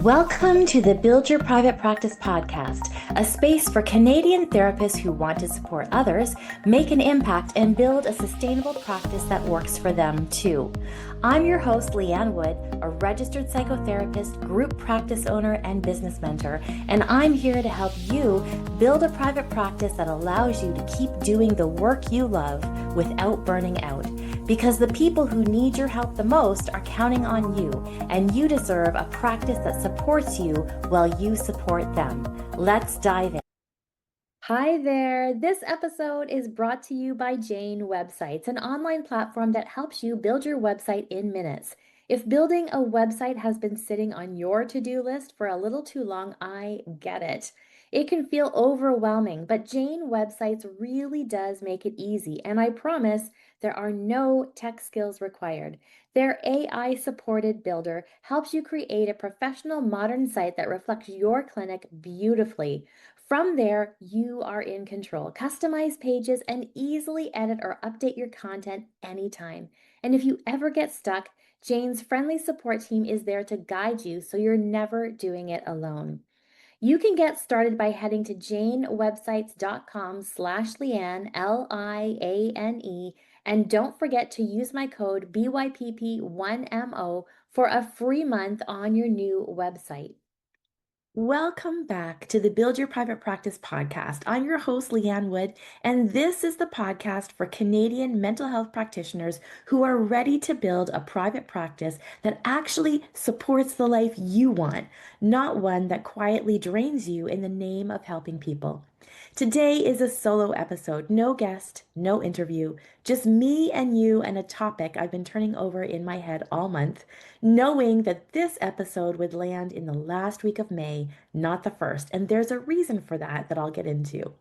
Welcome to the Build Your Private Practice podcast, a space for Canadian therapists who want to support others, make an impact, and build a sustainable practice that works for them too. I'm your host, Leanne Wood, a registered psychotherapist, group practice owner, and business mentor, and I'm here to help you build a private practice that allows you to keep doing the work you love without burning out. Because the people who need your help the most are counting on you, and you deserve a practice that supports you while you support them. Let's dive in. Hi there. This episode is brought to you by Jane Websites, an online platform that helps you build your website in minutes. If building a website has been sitting on your to-do list for a little too long, I get it. It can feel overwhelming, but Jane Websites really does make it easy, and I promise there are no tech skills required. Their AI-supported builder helps you create a professional modern site that reflects your clinic beautifully. From there, you are in control. Customize pages and easily edit or update your content anytime. And if you ever get stuck, Jane's friendly support team is there to guide you so you're never doing it alone. You can get started by heading to janewebsites.com/Liane, Liane, and don't forget to use my code BYPP1MO for a free month on your new website. Welcome back to the Build Your Private Practice podcast. I'm your host, Leanne Wood, and this is the podcast for Canadian mental health practitioners who are ready to build a private practice that actually supports the life you want, not one that quietly drains you in the name of helping people. Today is a solo episode, no guest, no interview, just me and you and a topic I've been turning over in my head all month, knowing that this episode would land in the last week of May, not the first. And there's a reason for that I'll get into.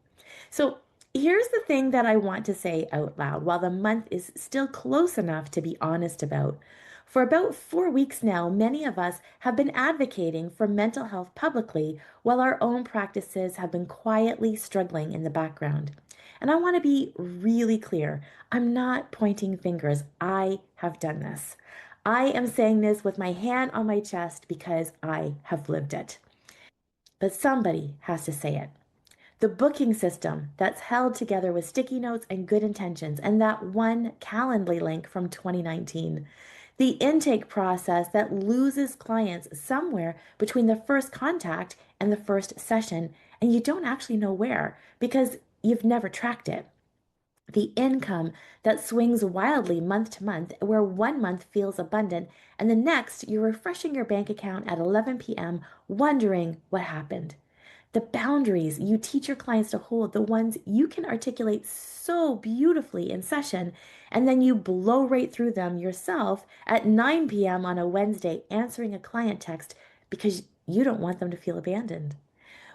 So here's the thing that I want to say out loud while the month is still close enough to be honest about. For about 4 weeks now, many of us have been advocating for mental health publicly while our own practices have been quietly struggling in the background. And I want to be really clear. I'm not pointing fingers. I have done this. I am saying this with my hand on my chest because I have lived it. But somebody has to say it. The booking system that's held together with sticky notes and good intentions, and that one Calendly link from 2019. The intake process that loses clients somewhere between the first contact and the first session, and you don't actually know where because you've never tracked it. The income that swings wildly month to month, where 1 month feels abundant and the next you're refreshing your bank account at 11 p.m., wondering what happened. The boundaries you teach your clients to hold, the ones you can articulate so beautifully in session, and then you blow right through them yourself at 9 p.m. on a Wednesday answering a client text because you don't want them to feel abandoned.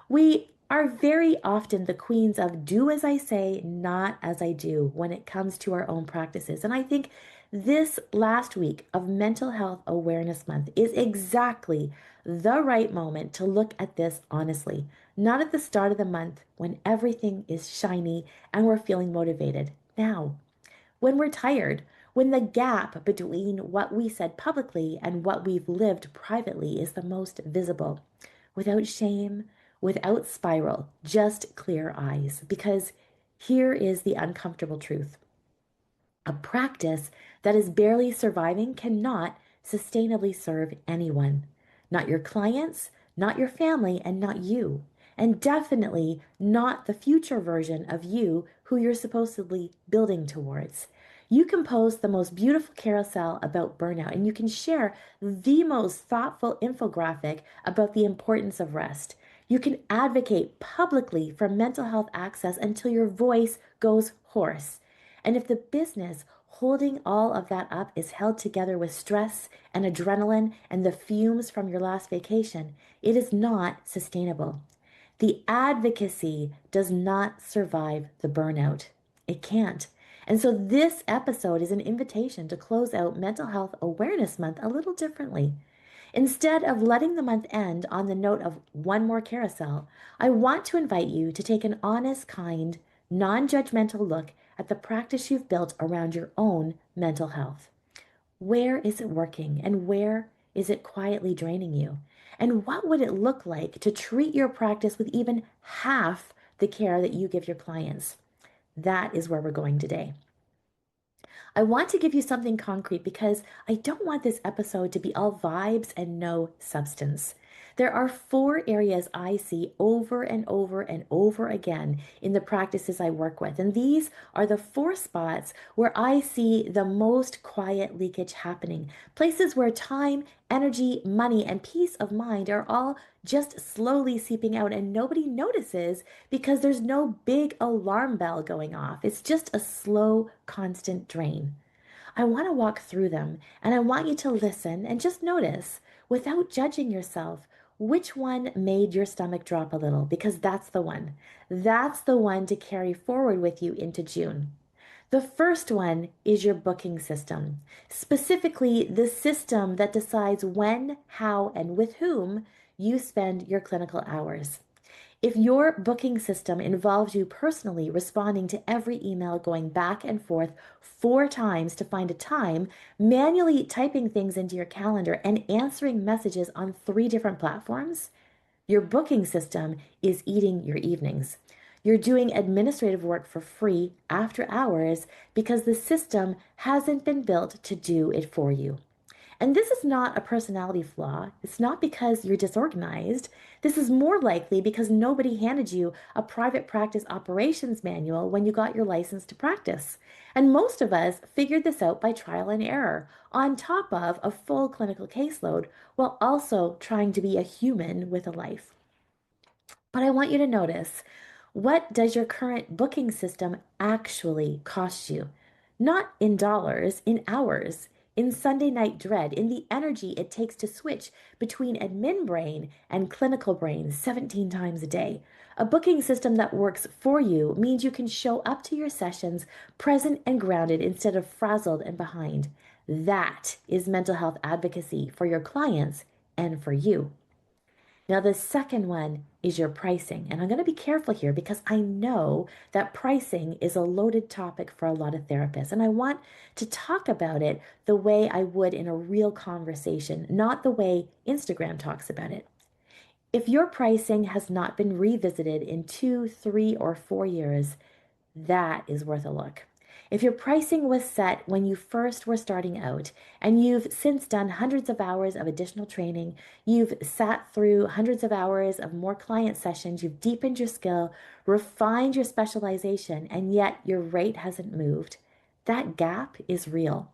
We are very often the queens of do as I say, not as I do when it comes to our own practices. And I think this last week of Mental Health Awareness Month is exactly the right moment to look at this honestly, not at the start of the month when everything is shiny and we're feeling motivated. Now, when we're tired, when the gap between what we said publicly and what we've lived privately is the most visible, without shame, without spiral, just clear eyes. Because here is the uncomfortable truth. A practice that is barely surviving cannot sustainably serve anyone. Not your clients, not your family, and not you. And definitely not the future version of you who you're supposedly building towards. You can post the most beautiful carousel about burnout, and you can share the most thoughtful infographic about the importance of rest. You can advocate publicly for mental health access until your voice goes hoarse. And if the business holding all of that up is held together with stress and adrenaline and the fumes from your last vacation, it is not sustainable. The advocacy does not survive the burnout. It can't. And so this episode is an invitation to close out Mental Health Awareness Month a little differently. Instead of letting the month end on the note of one more carousel, I want to invite you to take an honest, kind, non judgmental look at the practice you've built around your own mental health. Where is it working and where is it quietly draining you? And what would it look like to treat your practice with even half the care that you give your clients? That is where we're going today. I want to give you something concrete because I don't want this episode to be all vibes and no substance. There are four areas I see over and over and over again in the practices I work with. And these are the four spots where I see the most quiet leakage happening. Places where time, energy, money, and peace of mind are all just slowly seeping out and nobody notices because there's no big alarm bell going off. It's just a slow, constant drain. I want to walk through them and I want you to listen and just notice without judging yourself which one made your stomach drop a little because that's the one. That's the one to carry forward with you into June. The first one is your booking system, specifically the system that decides when, how, and with whom you spend your clinical hours. If your booking system involves you personally responding to every email going back and forth 4 times to find a time, manually typing things into your calendar, and answering messages on 3 different platforms, your booking system is eating your evenings. You're doing administrative work for free after hours because the system hasn't been built to do it for you. And this is not a personality flaw. It's not because you're disorganized. This is more likely because nobody handed you a private practice operations manual when you got your license to practice. And most of us figured this out by trial and error, on top of a full clinical caseload, while also trying to be a human with a life. But I want you to notice, what does your current booking system actually cost you? Not in dollars, in hours, in Sunday night dread, in the energy it takes to switch between admin brain and clinical brain 17 times a day. A booking system that works for you means you can show up to your sessions present and grounded instead of frazzled and behind. That is mental health advocacy for your clients and for you. Now, the second one is your pricing. And I'm going to be careful here because I know that pricing is a loaded topic for a lot of therapists. And I want to talk about it the way I would in a real conversation, not the way Instagram talks about it. If your pricing has not been revisited in 2, 3, or 4 years, that is worth a look. If your pricing was set when you first were starting out and you've since done hundreds of hours of additional training, you've sat through hundreds of hours of more client sessions, you've deepened your skill, refined your specialization, and yet your rate hasn't moved, that gap is real.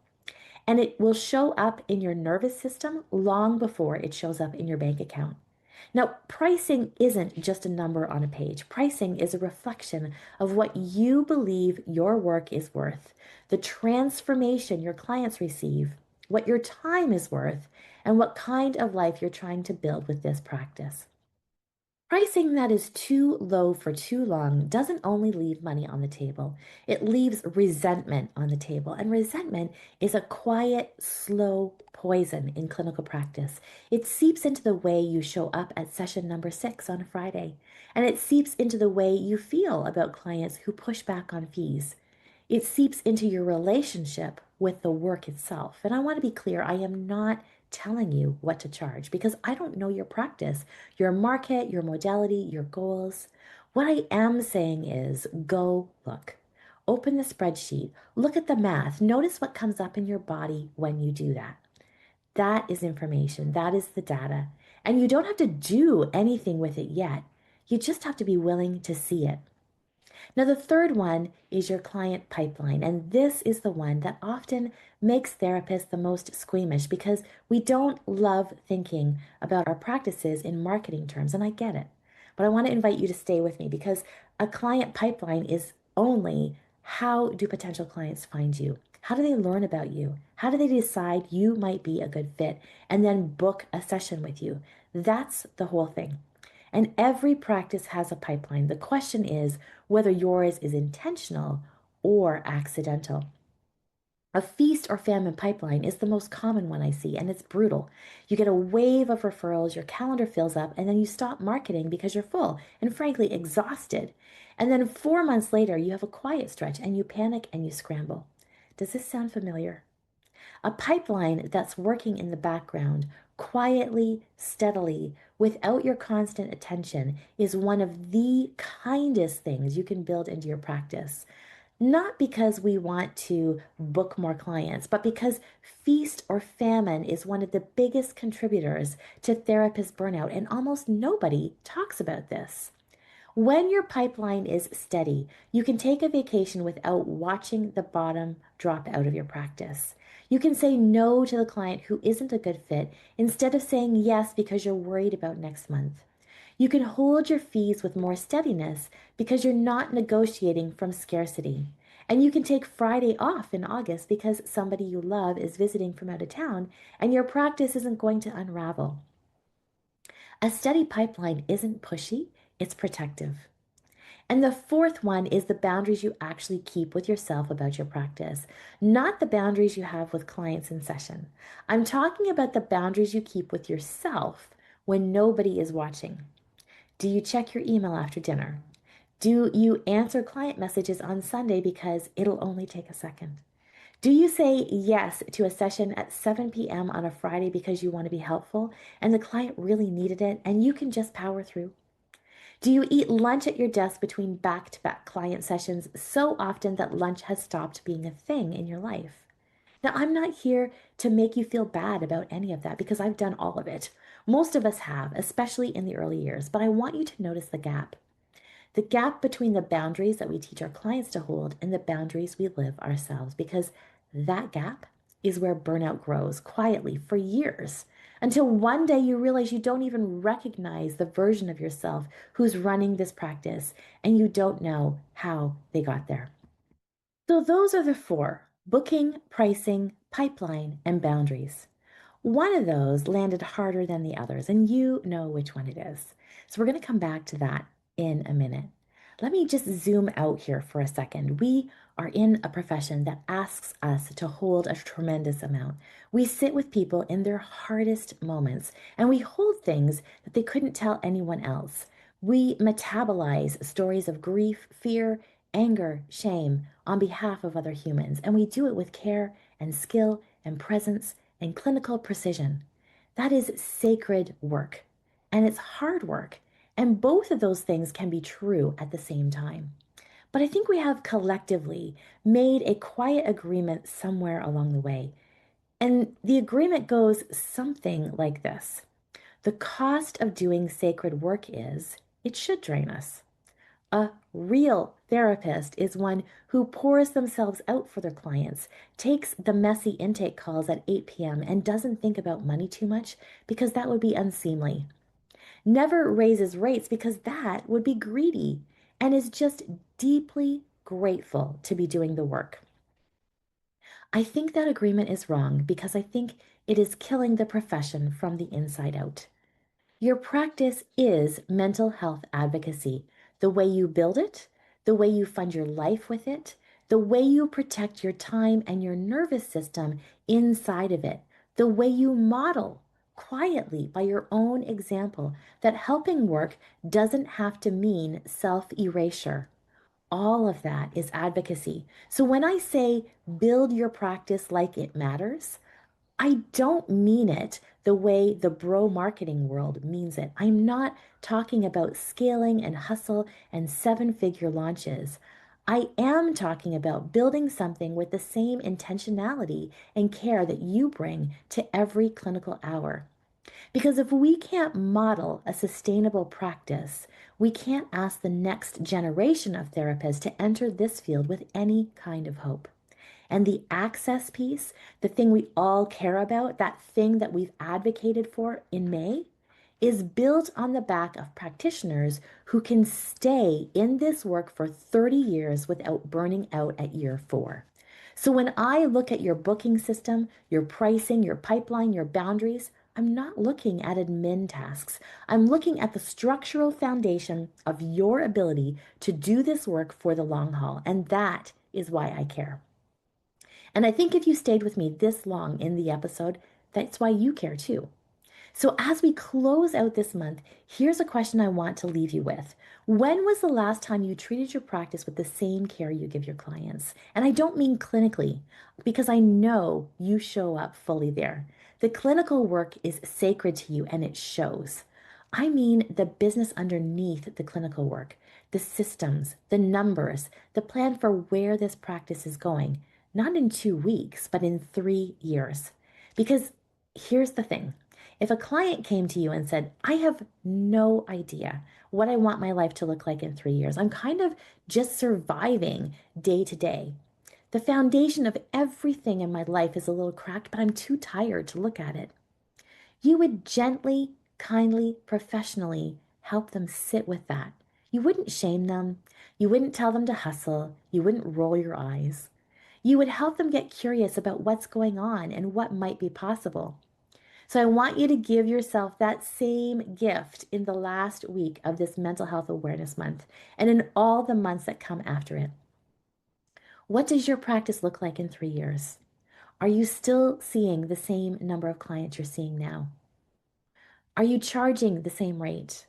And it will show up in your nervous system long before it shows up in your bank account. Now, pricing isn't just a number on a page. Pricing is a reflection of what you believe your work is worth, the transformation your clients receive, what your time is worth, and what kind of life you're trying to build with this practice. Pricing that is too low for too long doesn't only leave money on the table, it leaves resentment on the table. And resentment is a quiet, slow poison in clinical practice. It seeps into the way you show up at session number 6 on a Friday, and it seeps into the way you feel about clients who push back on fees. It seeps into your relationship with the work itself. And I want to be clear, I am not telling you what to charge because I don't know your practice, your market, your modality, your goals. What I am saying is go look. Open the spreadsheet, look at the math, notice what comes up in your body when you do that. That is information, that is the data. And you don't have to do anything with it yet. You just have to be willing to see it. Now, the third one is your client pipeline. And this is the one that often makes therapists the most squeamish because we don't love thinking about our practices in marketing terms. And I get it. But I want to invite you to stay with me because a client pipeline is only how do potential clients find you? How do they learn about you? How do they decide you might be a good fit and then book a session with you? That's the whole thing. And every practice has a pipeline. The question is whether yours is intentional or accidental. A feast or famine pipeline is the most common one I see, and it's brutal. You get a wave of referrals, your calendar fills up, and then you stop marketing because you're full and frankly exhausted. And then 4 months later, you have a quiet stretch and you panic and you scramble. Does this sound familiar? A pipeline that's working in the background quietly, steadily, without your constant attention, is one of the kindest things you can build into your practice. Not because we want to book more clients, but because feast or famine is one of the biggest contributors to therapist burnout, and almost nobody talks about this. When your pipeline is steady, you can take a vacation without watching the bottom drop out of your practice. You can say no to the client who isn't a good fit instead of saying yes because you're worried about next month. You can hold your fees with more steadiness because you're not negotiating from scarcity. And you can take Friday off in August because somebody you love is visiting from out of town and your practice isn't going to unravel. A steady pipeline isn't pushy, it's protective. And the fourth one is the boundaries you actually keep with yourself about your practice, not the boundaries you have with clients in session. I'm talking about the boundaries you keep with yourself when nobody is watching. Do you check your email after dinner? Do you answer client messages on Sunday because it'll only take a second? Do you say yes to a session at 7 p.m. on a Friday because you want to be helpful and the client really needed it and you can just power through? Do you eat lunch at your desk between back to back client sessions so often that lunch has stopped being a thing in your life? Now, I'm not here to make you feel bad about any of that because I've done all of it. Most of us have, especially in the early years, but I want you to notice the gap between the boundaries that we teach our clients to hold and the boundaries we live ourselves, because that gap is where burnout grows quietly for years until one day you realize you don't even recognize the version of yourself who's running this practice and you don't know how they got there. So, those are the four: booking, pricing, pipeline, and boundaries. One of those landed harder than the others, and you know which one it is. So we're going to come back to that in a minute. Let me just zoom out here for a second. We are in a profession that asks us to hold a tremendous amount. We sit with people in their hardest moments, and we hold things that they couldn't tell anyone else. We metabolize stories of grief, fear, anger, shame on behalf of other humans, and we do it with care and skill and presence and clinical precision. That is sacred work, and it's hard work. And both of those things can be true at the same time. But I think we have collectively made a quiet agreement somewhere along the way. And the agreement goes something like this: the cost of doing sacred work is it should drain us. A real therapist is one who pours themselves out for their clients, takes the messy intake calls at 8 p.m., and doesn't think about money too much because that would be unseemly. Never raises rates because that would be greedy, and is just deeply grateful to be doing the work. I think that agreement is wrong because I think it is killing the profession from the inside out. Your practice is mental health advocacy. The way you build it, the way you fund your life with it, the way you protect your time and your nervous system inside of it, the way you model quietly by your own example that helping work doesn't have to mean self erasure. All of that is advocacy. So when I say build your practice like it matters, I don't mean it the way the bro marketing world means it. I'm not talking about scaling and hustle and seven-figure launches. I am talking about building something with the same intentionality and care that you bring to every clinical hour. Because if we can't model a sustainable practice, we can't ask the next generation of therapists to enter this field with any kind of hope. And the access piece, the thing we all care about, that thing that we've advocated for in May, is built on the back of practitioners who can stay in this work for 30 years without burning out at year 4. So when I look at your booking system, your pricing, your pipeline, your boundaries, I'm not looking at admin tasks. I'm looking at the structural foundation of your ability to do this work for the long haul. And that is why I care. And I think if you stayed with me this long in the episode, that's why you care too. So, as we close out this month, here's a question I want to leave you with. When was the last time you treated your practice with the same care you give your clients? And I don't mean clinically, because I know you show up fully there. The clinical work is sacred to you and it shows. I mean, the business underneath the clinical work, the systems, the numbers, the plan for where this practice is going, not in 2 weeks, but in 3 years. Because here's the thing, if a client came to you and said, I have no idea what I want my life to look like in 3 years, I'm kind of just surviving day to day. The foundation of everything in my life is a little cracked, but I'm too tired to look at it. You would gently, kindly, professionally help them sit with that. You wouldn't shame them. You wouldn't tell them to hustle. You wouldn't roll your eyes. You would help them get curious about what's going on and what might be possible. So I want you to give yourself that same gift in the last week of this Mental Health Awareness Month and in all the months that come after it. What does your practice look like in 3 years? Are you still seeing the same number of clients you're seeing now? Are you charging the same rate?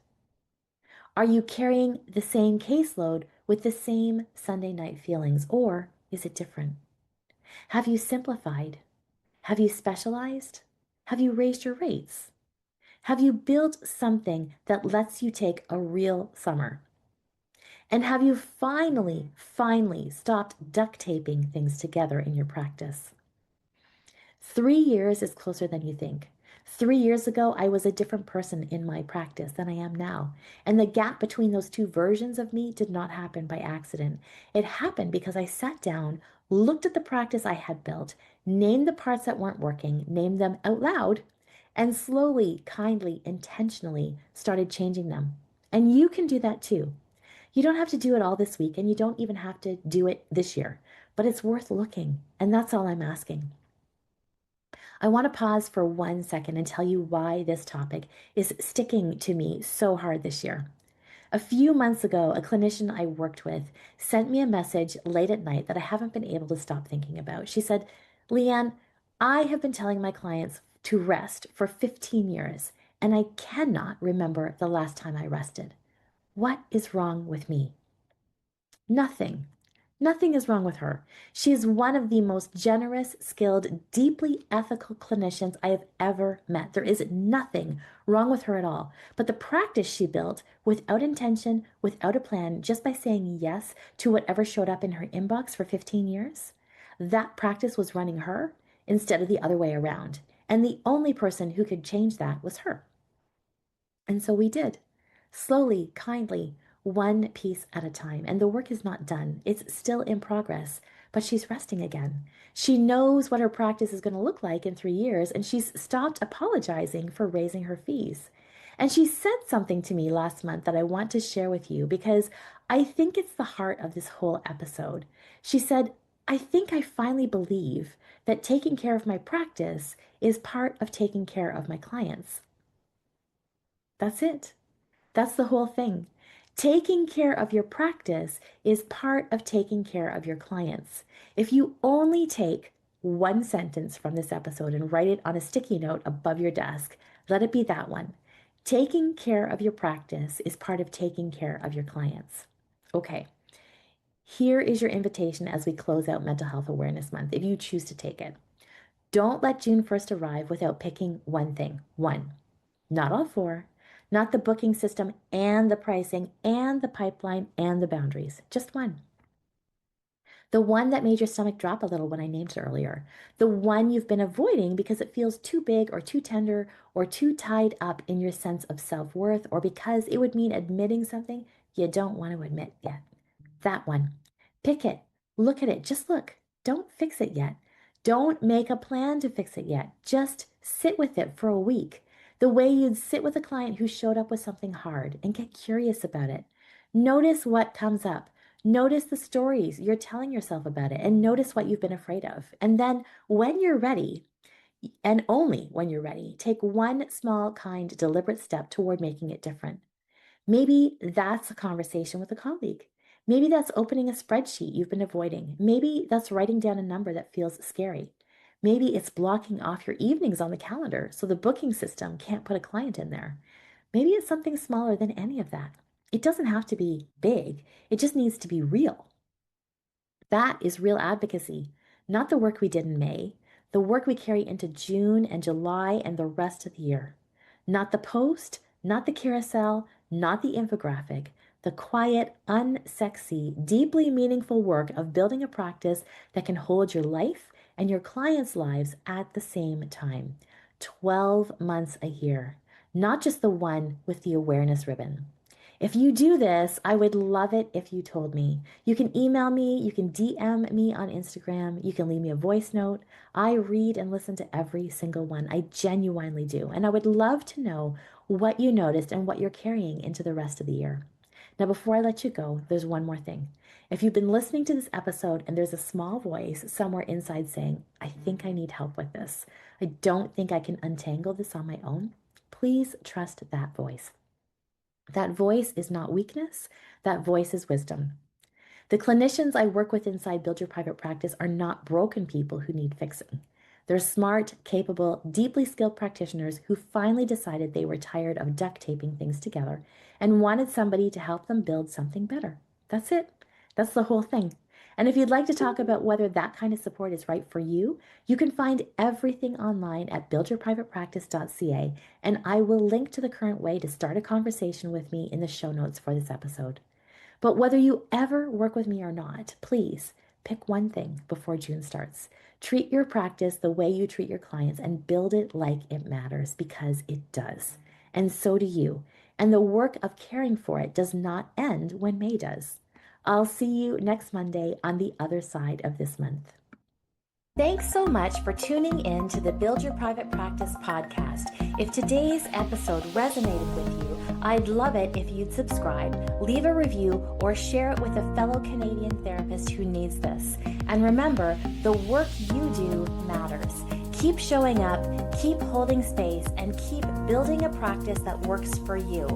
Are you carrying the same caseload with the same Sunday night feelings, or is it different? Have you simplified? Have you specialized? Have you raised your rates? Have you built something that lets you take a real summer? And have you finally stopped duct taping things together in your practice? 3 years is closer than you think. 3 years ago, I was a different person in my practice than I am now. And the gap between those two versions of me did not happen by accident. It happened because I sat down, looked at the practice I had built, named the parts that weren't working, named them out loud, and slowly, kindly, intentionally started changing them. And you can do that too. You don't have to do it all this week, and you don't even have to do it this year, but it's worth looking. And that's all I'm asking. I want to pause for 1 second and tell you why this topic is sticking to me so hard this year. A few months ago, a clinician I worked with sent me a message late at night that I haven't been able to stop thinking about. She said, Leanne, I have been telling my clients to rest for 15 years, and I cannot remember the last time I rested. What is wrong with me? Nothing. Nothing is wrong with her. She is one of the most generous, skilled, deeply ethical clinicians I have ever met. There is nothing wrong with her at all. But the practice she built without intention, without a plan, just by saying yes to whatever showed up in her inbox for 15 years, that practice was running her instead of the other way around. And the only person who could change that was her. And so we did, slowly, kindly, one piece at a time. And the work is not done, it's still in progress, but she's resting again. She knows what her practice is going to look like in 3 years, and she's stopped apologizing for raising her fees. And she said something to me last month that I want to share with you because I think it's the heart of this whole episode. She said, I think I finally believe that taking care of my practice is part of taking care of my clients. That's it. That's the whole thing. Taking care of your practice is part of taking care of your clients. If you only take one sentence from this episode and write it on a sticky note above your desk, let it be that one. Taking care of your practice is part of taking care of your clients. Okay, here is your invitation as we close out Mental Health Awareness Month, if you choose to take it. Don't let June 1st arrive without picking one thing. One. Not all four, not the booking system and the pricing and the pipeline and the boundaries, just one. The one that made your stomach drop a little when I named it earlier. The one you've been avoiding because it feels too big or too tender or too tied up in your sense of self-worth, or because it would mean admitting something you don't want to admit yet. That one. Pick it. Look at it. Just look. Don't fix it yet. Don't make a plan to fix it yet. Just sit with it for a week. The way you'd sit with a client who showed up with something hard, and get curious about it. Notice what comes up. Notice the stories you're telling yourself about it, and notice what you've been afraid of. And then when you're ready, and only when you're ready, take one small, kind, deliberate step toward making it different. Maybe that's a conversation with a colleague. Maybe that's opening a spreadsheet you've been avoiding. Maybe that's writing down a number that feels scary. Maybe it's blocking off your evenings on the calendar so the booking system can't put a client in there. Maybe it's something smaller than any of that. It doesn't have to be big, it just needs to be real. That is real advocacy, not the work we did in May, the work we carry into June and July and the rest of the year. Not the post, not the carousel, not the infographic, the quiet, unsexy, deeply meaningful work of building a practice that can hold your life and your clients' lives at the same time. 12 months a year, not just the one with the awareness ribbon. If you do this, I would love it if you told me. You can email me, you can DM me on Instagram, you can leave me a voice note. I read and listen to every single one. I genuinely do. And I would love to know what you noticed and what you're carrying into the rest of the year. Now, before I let you go, there's one more thing. If you've been listening to this episode and there's a small voice somewhere inside saying, I think I need help with this, I don't think I can untangle this on my own, please trust that voice. That voice is not weakness, that voice is wisdom. The clinicians I work with inside Build Your Private Practice are not broken people who need fixing. They're smart, capable, deeply skilled practitioners who finally decided they were tired of duct taping things together and wanted somebody to help them build something better. That's it. That's the whole thing. And if you'd like to talk about whether that kind of support is right for you, you can find everything online at buildyourprivatepractice.ca, and I will link to the current way to start a conversation with me in the show notes for this episode. But whether you ever work with me or not, please pick one thing before June starts. Treat your practice the way you treat your clients and build it like it matters, because it does. And so do you. And the work of caring for it does not end when May does. I'll see you next Monday on the other side of this month. Thanks so much for tuning in to the Build Your Private Practice podcast. If today's episode resonated with you, I'd love it if you'd subscribe, leave a review, or share it with a fellow Canadian therapist who needs this. And remember, the work you do matters. Keep showing up, keep holding space, and keep building a practice that works for you.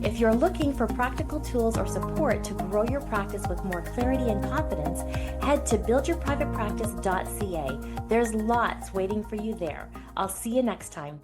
If you're looking for practical tools or support to grow your practice with more clarity and confidence, head to buildyourprivatepractice.ca. There's lots waiting for you there. I'll see you next time.